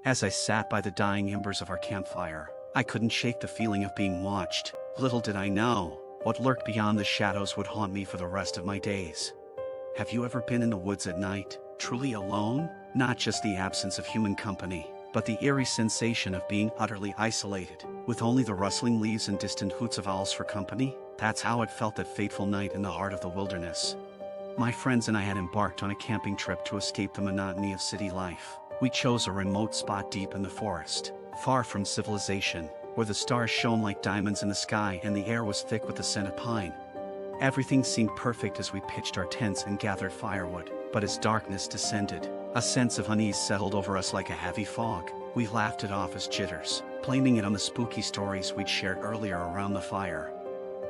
As I sat by the dying embers of our campfire, I couldn't shake the feeling of being watched. Little did I know, what lurked beyond the shadows would haunt me for the rest of my days. Have you ever been in the woods at night, truly alone? Not just the absence of human company, but the eerie sensation of being utterly isolated, with only the rustling leaves and distant hoots of owls for company? That's how it felt that fateful night in the heart of the wilderness. My friends and I had embarked on a camping trip to escape the monotony of city life. We chose a remote spot deep in the forest, far from civilization, where the stars shone like diamonds in the sky and the air was thick with the scent of pine. Everything seemed perfect as we pitched our tents and gathered firewood, but as darkness descended, a sense of unease settled over us like a heavy fog. We laughed it off as jitters, blaming it on the spooky stories we'd shared earlier around the fire.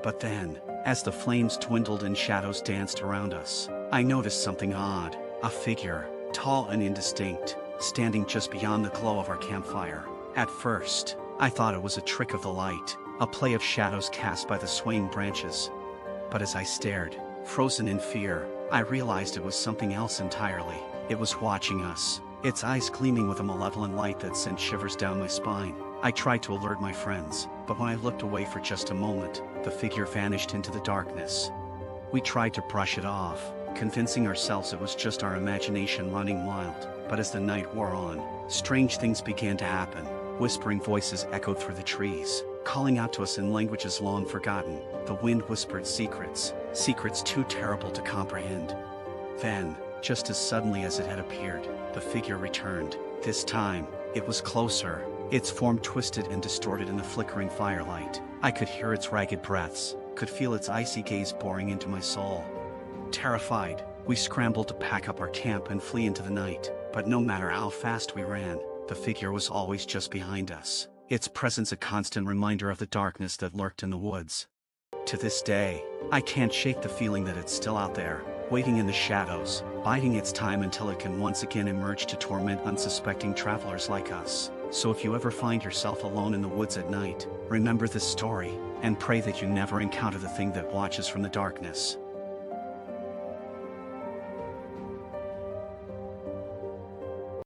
But then, as the flames dwindled and shadows danced around us, I noticed something odd. A figure, tall and indistinct, standing just beyond the glow of our campfire. At first, I thought it was a trick of the light, a play of shadows cast by the swaying branches. But as I stared, frozen in fear, I realized it was something else entirely. It was watching us, its eyes gleaming with a malevolent light that sent shivers down my spine. I tried to alert my friends, but when I looked away for just a moment, the figure vanished into the darkness. We tried to brush it off, convincing ourselves it was just our imagination running wild. But as the night wore on, strange things began to happen. Whispering voices echoed through the trees, calling out to us in languages long forgotten. The wind whispered secrets, secrets too terrible to comprehend. Then, just as suddenly as it had appeared, the figure returned. This time, it was closer, its form twisted and distorted in the flickering firelight. I could hear its ragged breaths, could feel its icy gaze boring into my soul. Terrified, we scrambled to pack up our camp and flee into the night. But no matter how fast we ran, the figure was always just behind us, its presence a constant reminder of the darkness that lurked in the woods. To this day, I can't shake the feeling that it's still out there, waiting in the shadows, biding its time until it can once again emerge to torment unsuspecting travelers like us. So if you ever find yourself alone in the woods at night, remember this story, and pray that you never encounter the thing that watches from the darkness.